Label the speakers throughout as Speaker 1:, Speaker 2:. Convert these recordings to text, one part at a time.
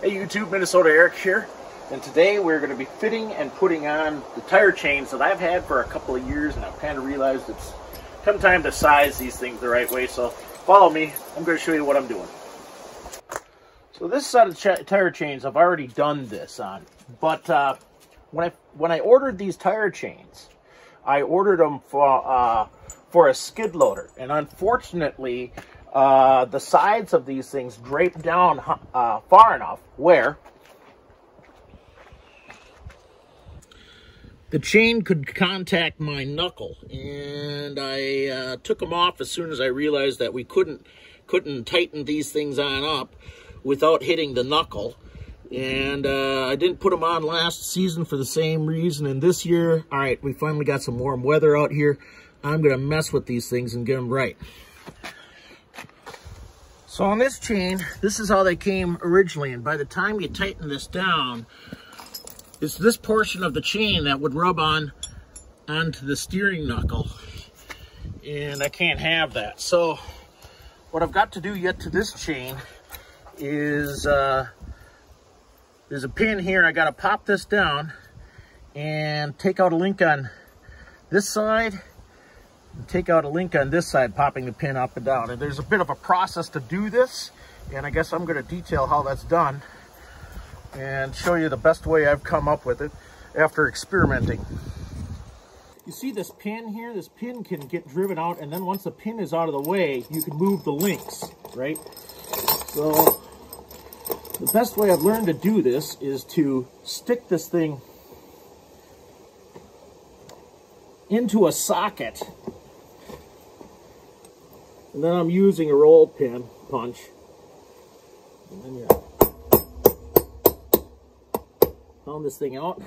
Speaker 1: Hey YouTube, MinnesotaEric here, and today we're going to be fitting and putting on the tire chains that I've had for a couple of years, and I've kind of realized it's come time to size these things the right way, so follow me. I'm going to show you what I'm doing. So this set of tire chains I've already done this on, but when I ordered these tire chains, I ordered them for a skid loader, and unfortunately the sides of these things drape down far enough where the chain could contact my knuckle, and I took them off as soon as I realized that we couldn't tighten these things on up without hitting the knuckle. And I didn't put them on last season for the same reason, and this year, all right, we finally got some warm weather out here. I'm gonna mess with these things and get them right. So on this chain, this is how they came originally, and by the time you tighten this down, it's this portion of the chain that would rub onto the steering knuckle, and I can't have that. So what I've got to do yet to this chain is there's a pin here. I got to pop this down and take out a link on this side, and take out a link on this side, popping the pin up and down. And there's a bit of a process to do this, and I guess I'm going to detail how that's done and show you the best way I've come up with it after experimenting. You see this pin here? This pin can get driven out, and then once the pin is out of the way, you can move the links, right? So the best way I've learned to do this is to stick this thing into a socket, and then I'm using a roll pin punch, and then you pound this thing out,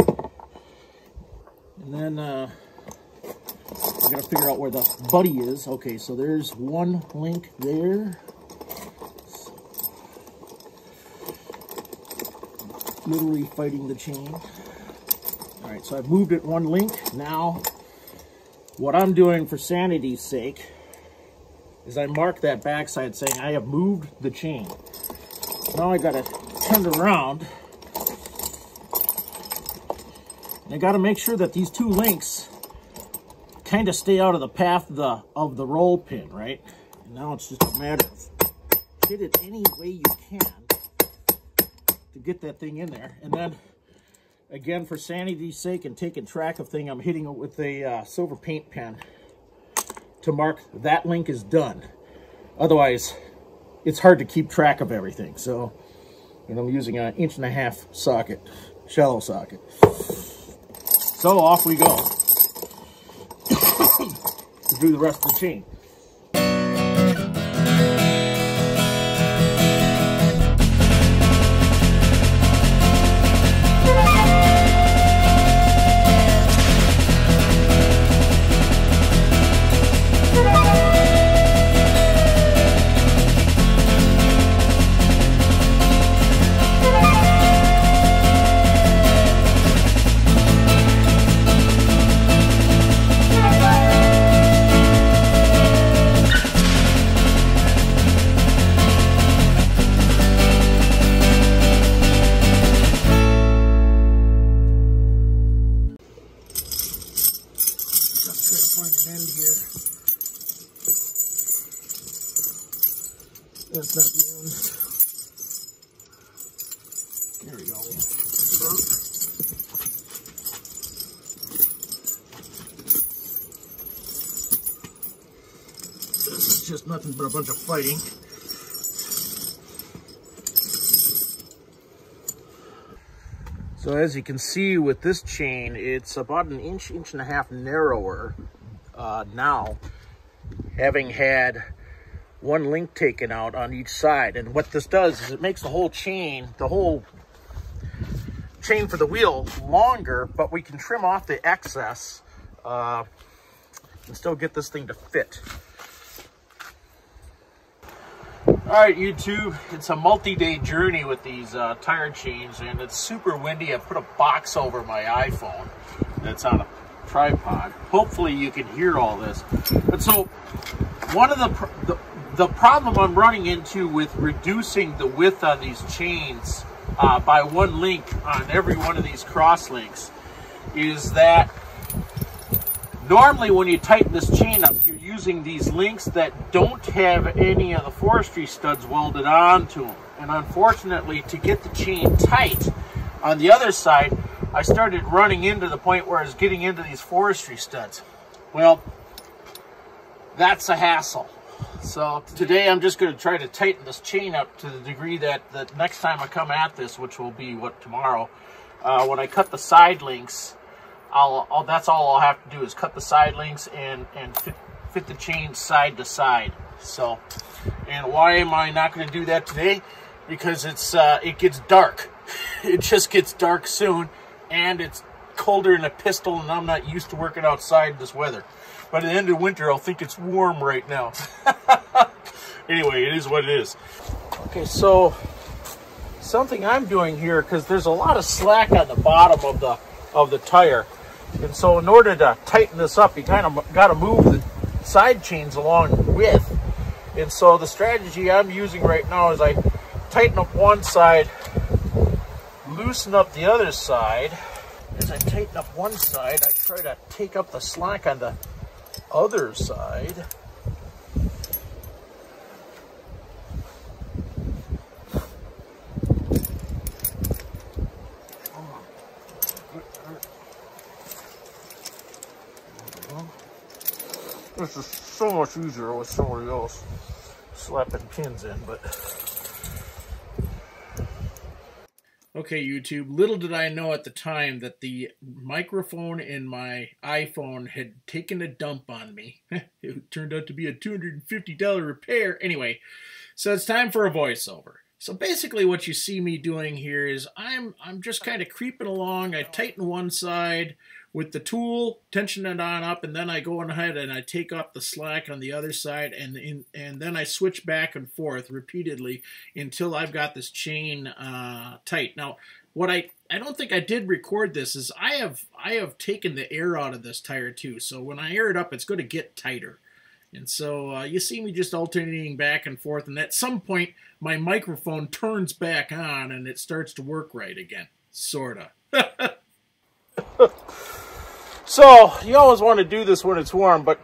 Speaker 1: and then I gotta figure out where the buddy is. Okay, so there's one link there. Literally fighting the chain. All right, so I've moved it one link. Now, what I'm doing for sanity's sake is I mark that backside saying I have moved the chain. Now I gotta turn it around, and I gotta make sure that these two links kind of stay out of the path of the roll pin, right? And now it's just a matter of hit it any way you can to get that thing in there. And then again, for sanity's sake and taking track of things, I'm hitting it with a silver paint pen to mark that link is done. Otherwise, it's hard to keep track of everything. So, and I'm using an 1.5-inch socket, shallow socket. So off we go to do the rest of the chain. That's not the end. There we go. This is just nothing but a bunch of fighting. So as you can see with this chain, it's about an inch, 1.5 inches narrower now, having had one link taken out on each side. And what this does is it makes the whole chain for the wheel longer, but we can trim off the excess and still get this thing to fit. All right, YouTube, it's a multi-day journey with these tire chains, and it's super windy. I put a box over my iPhone that's on a tripod. Hopefully you can hear all this. But so one of the problem I'm running into with reducing the width on these chains by one link on every one of these cross links is that normally when you tighten this chain up, you're using these links that don't have any of the forestry studs welded onto them. And unfortunately, to get the chain tight on the other side, I started running into the point where I was getting into these forestry studs. Well, that's a hassle. So today I'm just going to try to tighten this chain up to the degree that the next time I come at this, which will be tomorrow, when I cut the side links, that's all I'll have to do is cut the side links and fit the chain side to side. So, and why am I not going to do that today? Because it gets dark. It just gets dark soon, and it's colder than a pistol, and I'm not used to working outside this weather. By the end of winter, I'll think it's warm right now. Anyway, it is what it is. Okay, so something I'm doing here, because there's a lot of slack on the bottom of the tire, and so in order to tighten this up, you kind of got to move the side chains along with. And so the strategy I'm using right now is I tighten up one side, loosen up the other side. As I tighten up one side, I try to take up the slack on the other side. This is so much easier with somebody else slapping pins in, but... Okay, YouTube, little did I know at the time that the microphone in my iPhone had taken a dump on me. It turned out to be a $250 repair. Anyway, so it's time for a voiceover. So basically what you see me doing here is I'm just kind of creeping along. I tighten one side with the tool, tension it on up, and then I go ahead and I take off the slack on the other side, and then I switch back and forth repeatedly until I've got this chain tight. Now, what I don't think I did record this is I have taken the air out of this tire too. So when I air it up, it's going to get tighter. And so you see me just alternating back and forth, and at some point my microphone turns back on and it starts to work right again, sorta. So, you always want to do this when it's warm, but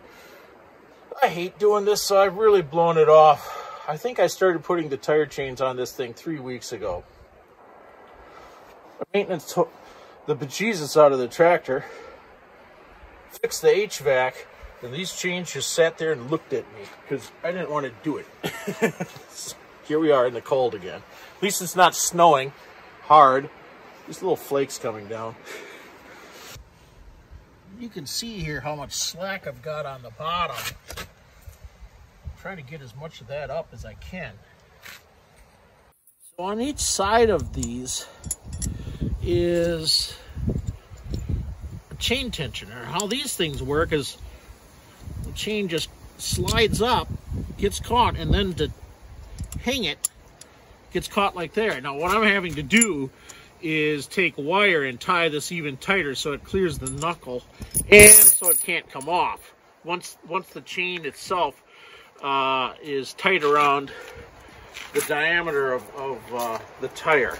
Speaker 1: I hate doing this, so I've really blown it off. I think I started putting the tire chains on this thing 3 weeks ago. Maintenance took the bejesus out of the tractor, fixed the HVAC, and these chains just sat there and looked at me because I didn't want to do it. So here we are in the cold again. At least it's not snowing hard. Just little flakes coming down. You can see here how much slack I've got on the bottom. I'm trying to get as much of that up as I can. So on each side of these is a chain tensioner. How these things work is the chain just slides up, gets caught, and then to hang it, gets caught like there. Now what I'm having to do is take wire and tie this even tighter so it clears the knuckle and so it can't come off. Once the chain itself is tight around the diameter of the tire.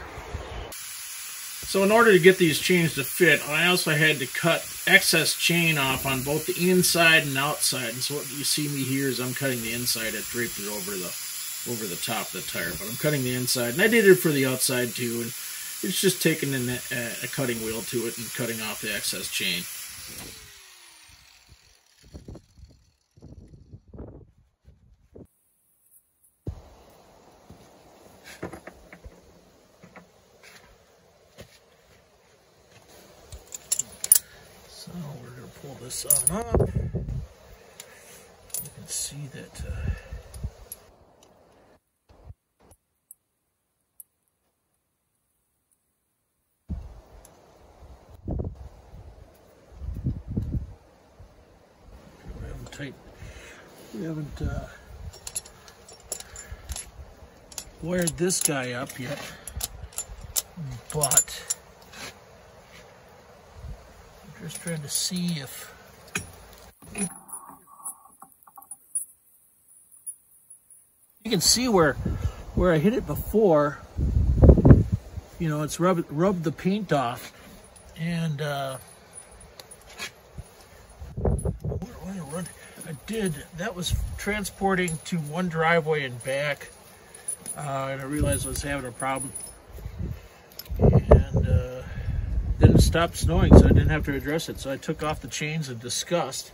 Speaker 1: So in order to get these chains to fit, I also had to cut excess chain off on both the inside and outside. And so what you see me here is I'm cutting the inside. I draped it over the top of the tire, but I'm cutting the inside, and I did it for the outside too. And it's just taking a cutting wheel to it and cutting off the excess chain. So we're going to pull this on up. You can see that we haven't wired this guy up yet, but I'm just trying to see if you can see where I hit it before. you know, it's rubbed the paint off. And that was transporting to one driveway and back, and I realized I was having a problem, and then it stopped snowing, so I didn't have to address it. So I took off the chains in disgust,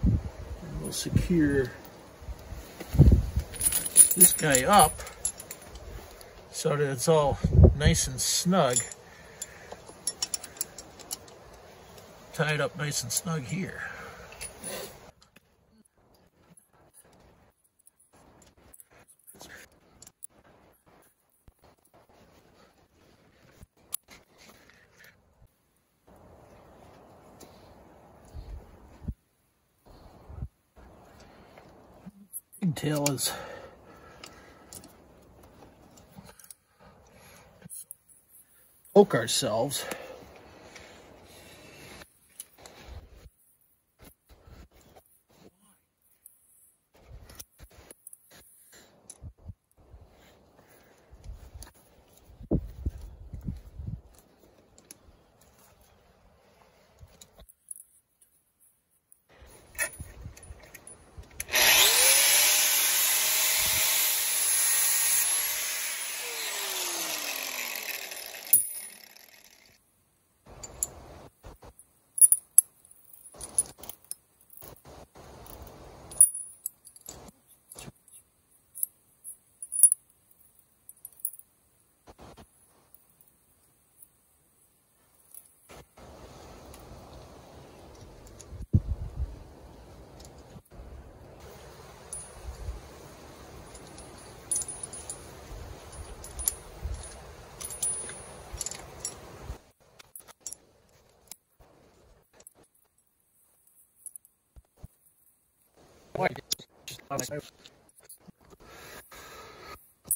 Speaker 1: and we'll secure this guy up so that it's all nice and snug, tied up nice and snug here. Tail is poke ourselves.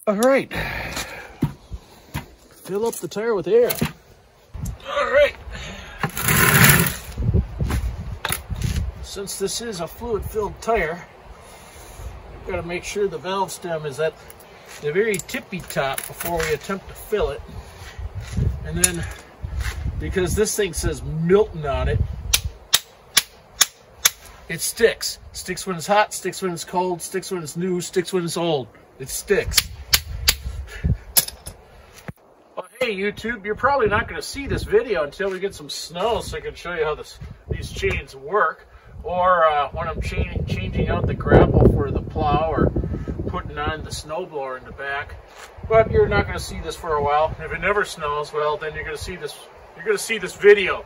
Speaker 1: All right, fill up the tire with air. All right, since this is a fluid-filled tire, I've got to make sure the valve stem is at the very tippy top before we attempt to fill it. And then, because this thing says Milton on it, it sticks. Sticks when it's hot, sticks when it's cold, sticks when it's new, sticks when it's old. It sticks. Well, hey YouTube, you're probably not going to see this video until we get some snow, so I can show you how these chains work. Or when I'm changing out the grapple for the plow, or putting on the snowblower in the back. But you're not going to see this for a while. If it never snows, well, then you're going to see this. You're going to see this video.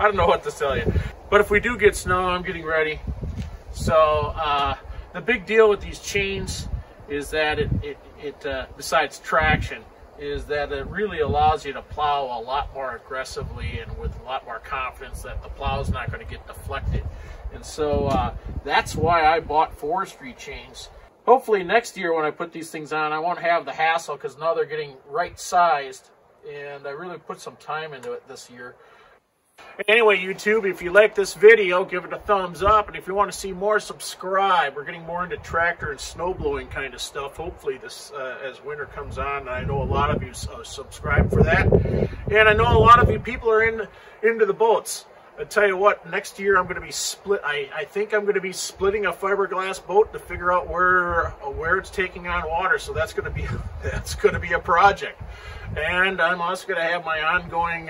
Speaker 1: I don't know what to tell you. But if we do get snow, I'm getting ready. So the big deal with these chains is that it besides traction, is that it really allows you to plow a lot more aggressively and with a lot more confidence that the plow is not going to get deflected. And so that's why I bought Forestry chains. Hopefully next year when I put these things on, I won't have the hassle, because now they're getting right sized, and I really put some time into it this year. Anyway, YouTube, if you like this video, give it a thumbs up, and if you want to see more, subscribe. We're getting more into tractor and snow blowing kind of stuff. Hopefully this, as winter comes on, I know a lot of you subscribe for that, and I know a lot of you people are into the boats. I tell you what, next year I'm going to be I think I'm going to be splitting a fiberglass boat to figure out where it's taking on water. So that's going to be a project. And I'm also going to have my ongoing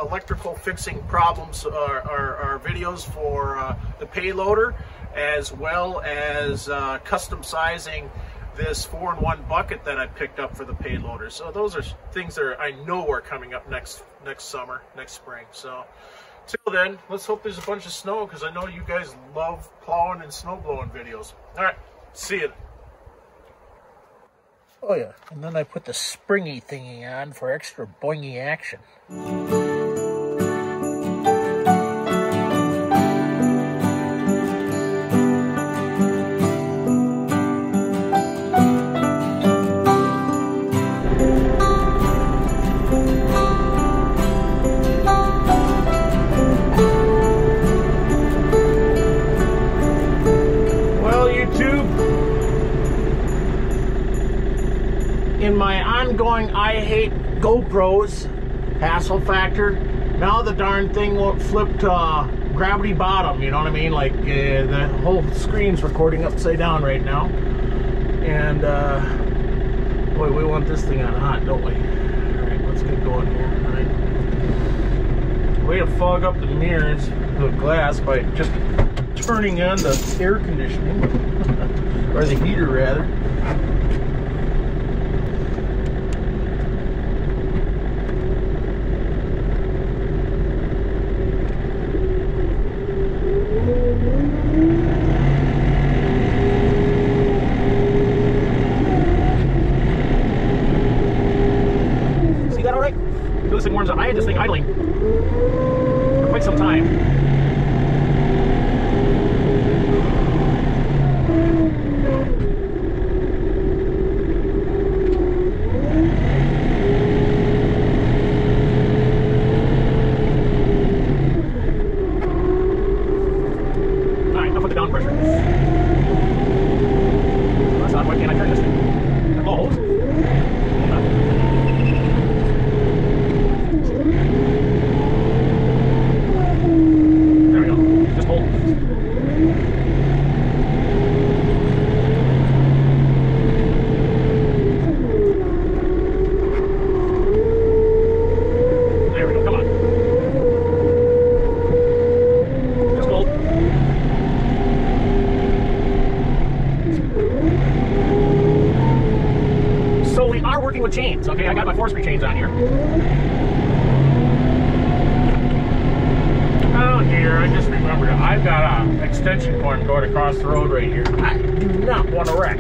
Speaker 1: electrical fixing problems or videos for the payloader, as well as custom sizing this 4-in-1 bucket that I picked up for the payloader. So those are things that I know are coming up next summer, next spring. So till then, let's hope there's a bunch of snow, because I know you guys love plowing and snow blowing videos. All right, see you. Oh yeah, and then I put the springy thingy on for extra boingy action. going, I hate GoPros, hassle factor. Now the darn thing won't flip to gravity bottom, you know what I mean? Like the whole screen's recording upside down right now. And boy, we want this thing on hot, don't we? All right, let's get going here. All right. Way to fog up the mirrors, the glass, by just turning on the air conditioning, or the heater rather. I had this thing idling for quite some time. Alright, enough with the down pressure. That's odd. Why can't I turn this thing? Oh, hold. With chains, okay? I got my Forestry chains on here. Oh dear, I just remembered I've got an extension cord going across the road right here. I do not want to wreck.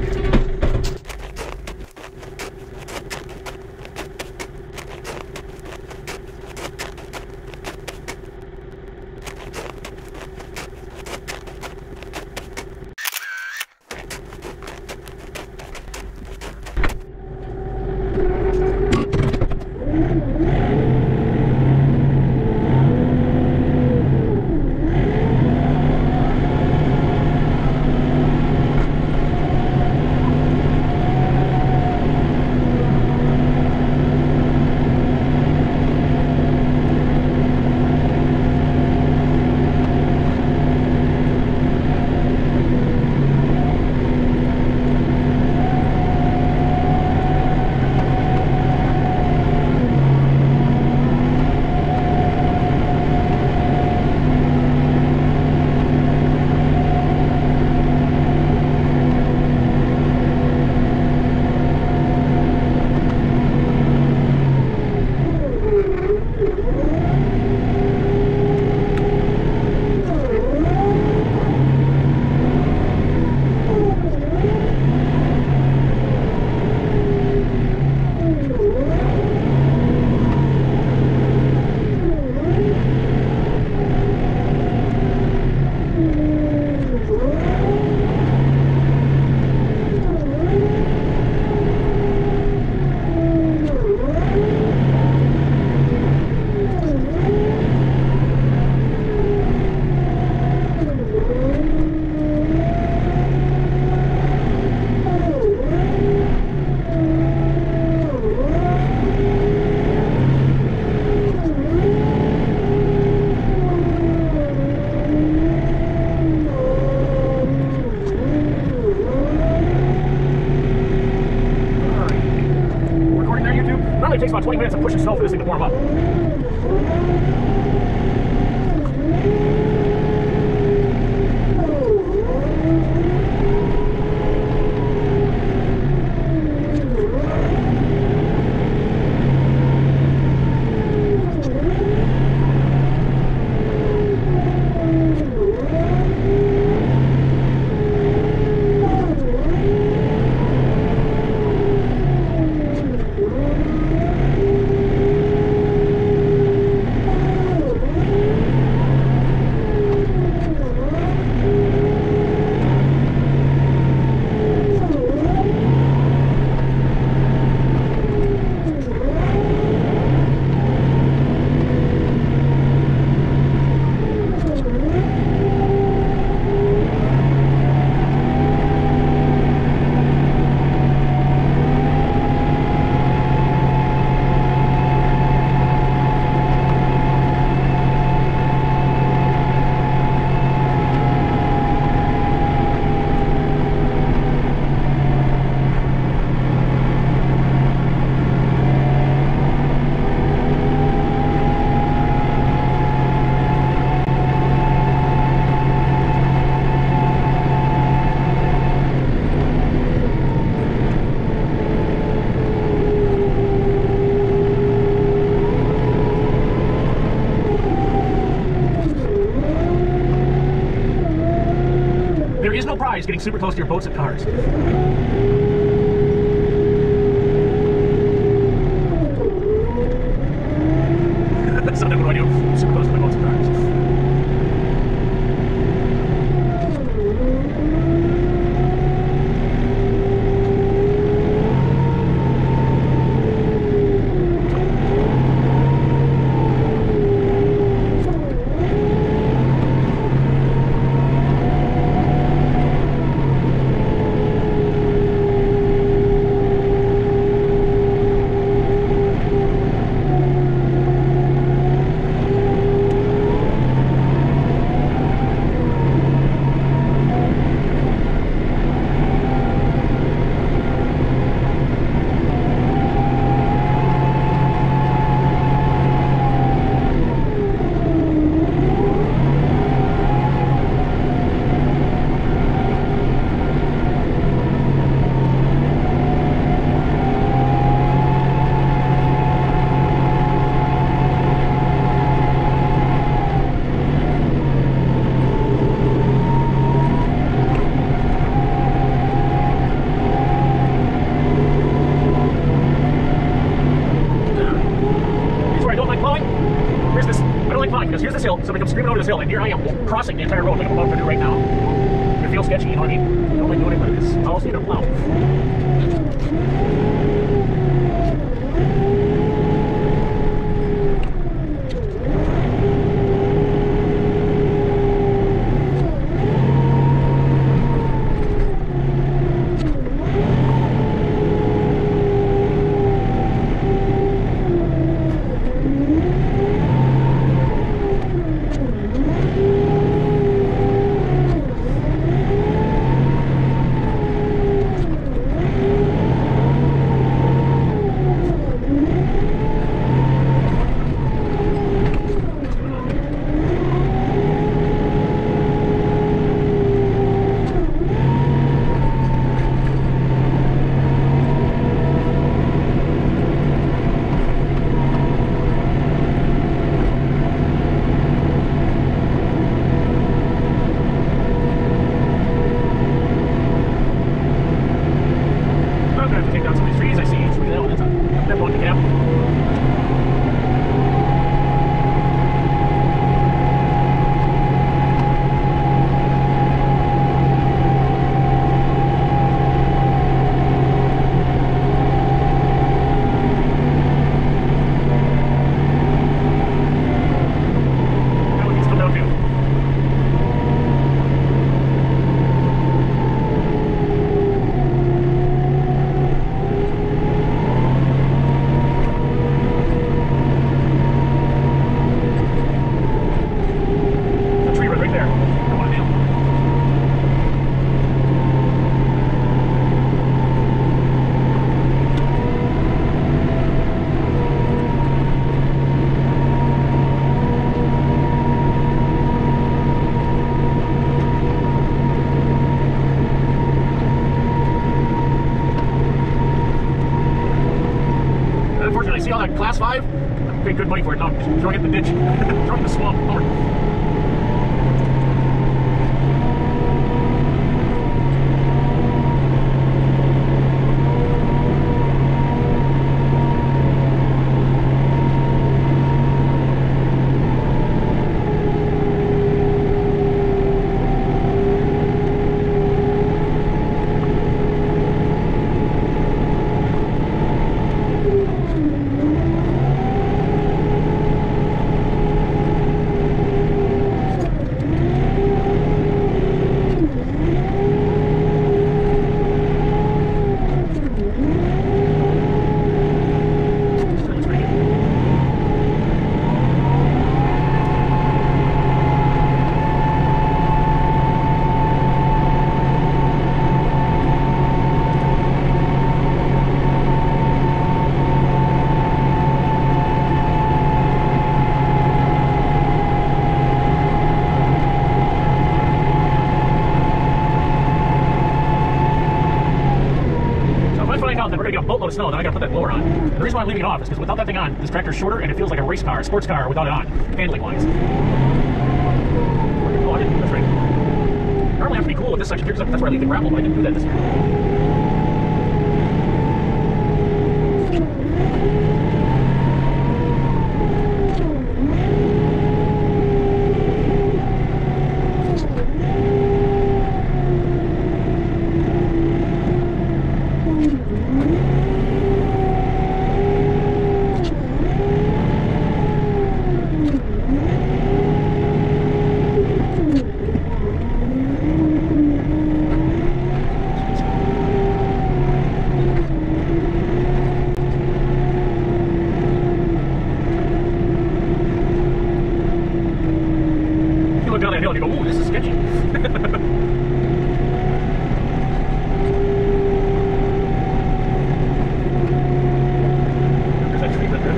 Speaker 1: It takes about 20 minutes to push itself for this thing to warm up. is no prize getting super close to your boats and cars. Something what do I do? Super close to my boats and cars. Somebody comes screaming over this hill, and here I am crossing the entire road like I'm about to do right now. It feels sketchy, you know what I mean? I don't like doing it, but it is. I also need a plow. See all that class 5? I paid good money for it. Now I'm just throwing it in the ditch, throwing it in the swamp. Boatload of snow, then I gotta put that blower on. And the reason why I'm leaving it off is because without that thing on, this tractor's shorter and it feels like a race car, a sports car without it on, handling wise. Oh, I didn't, that's right. Normally I have to be cool with this section here because that's where I leave the gravel, but I didn't do that this year. And you go, ooh, this is sketchy. There's that tree right there.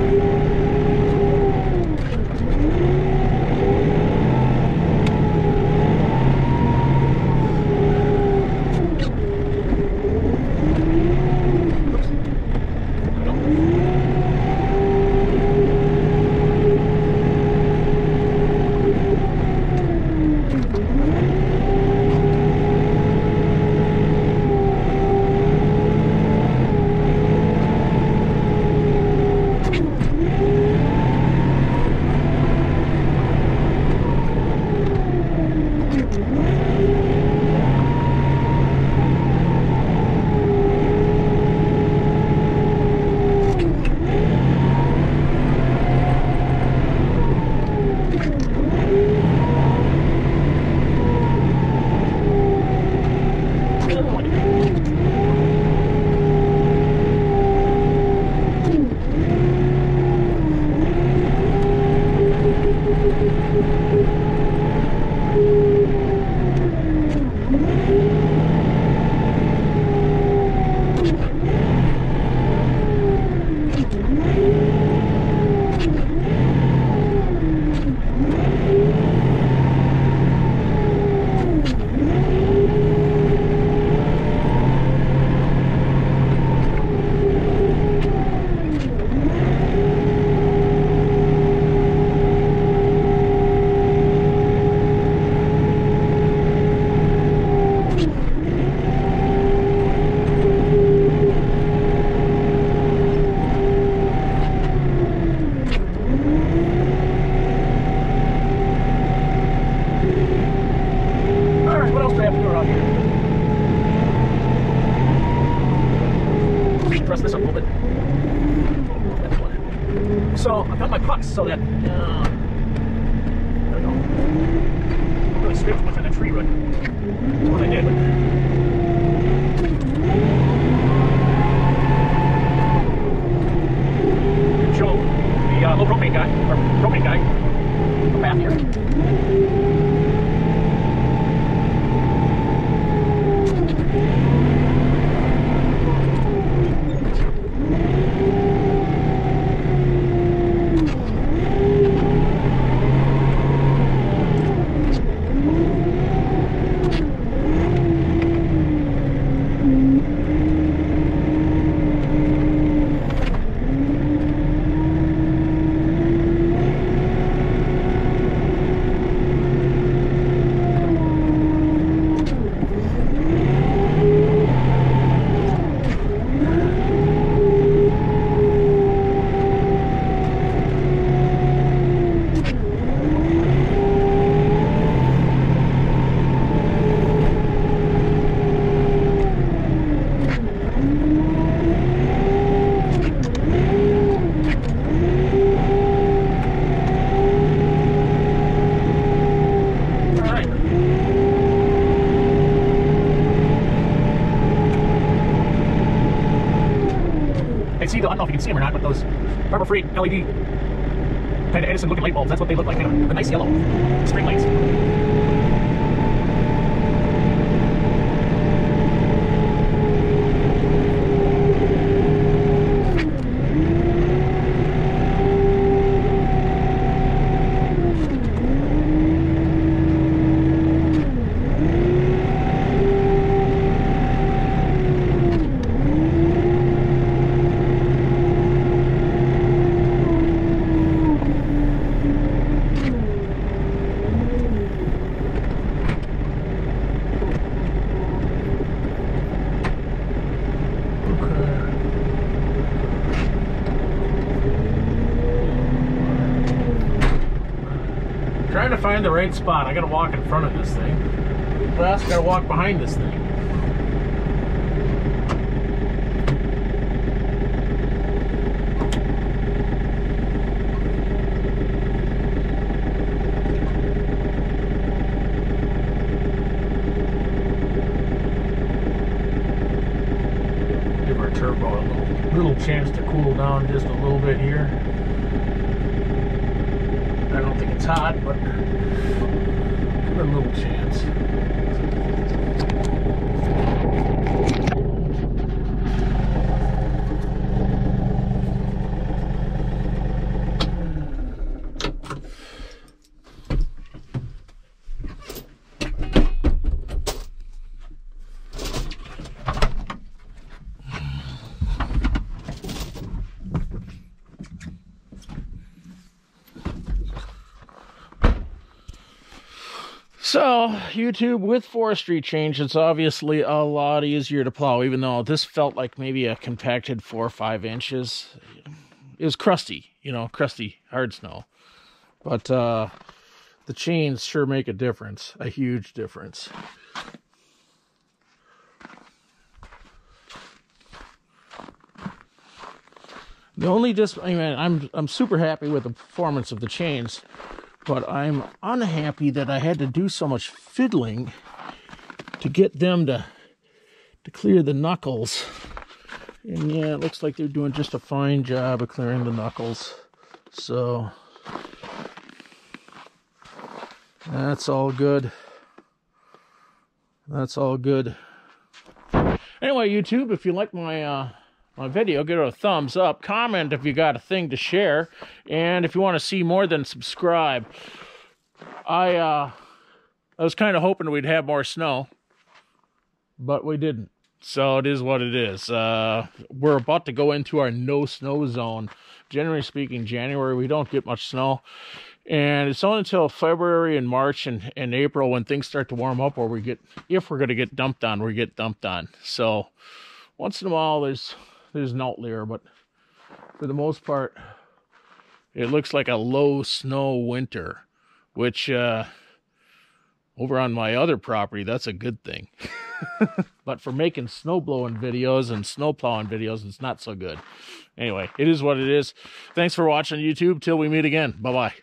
Speaker 1: Press this up a little bit. So I've got my pucks so that there we go. I'm really scraped too much on that tree root. That's what I did. Show the low propane guy, or propane guy, the path here. See, I don't know if you can see them or not, but those Harbor Freight LED kind of Edison looking light bulbs, that's what they look like, kind of a nice yellow. Straight lights. trying to find the right spot. I gotta walk in front of this thing. Plus, I gotta walk behind this thing. Give our turbo a little chance to cool down just a little bit here. I don't think it's hot, but give it a little chance. So, YouTube, with forestry change, it's obviously a lot easier to plow, even though this felt like maybe a compacted 4 or 5 inches. It was crusty, you know, crusty, hard snow. But the chains sure make a difference, a huge difference. The only I'm super happy with the performance of the chains. But I'm unhappy that I had to do so much fiddling to get them to clear the knuckles. And yeah, it looks like they're doing just a fine job of clearing the knuckles. So that's all good. That's all good. Anyway, YouTube, if you like my video, give it a thumbs up. Comment if you got a thing to share. And if you want to see more, then subscribe. I was kind of hoping we'd have more snow, but we didn't. So it is what it is. We're about to go into our no snow zone. Generally speaking, January, we don't get much snow. And it's only until February and March and April when things start to warm up where we get, if we're going to get dumped on, we get dumped on. So once in a while, there's an outlier, but for the most part, it looks like a low snow winter, which over on my other property, that's a good thing. But for making snow blowing videos and snow plowing videos, it's not so good. Anyway, it is what it is. Thanks for watching, YouTube. Till we meet again. Bye-bye.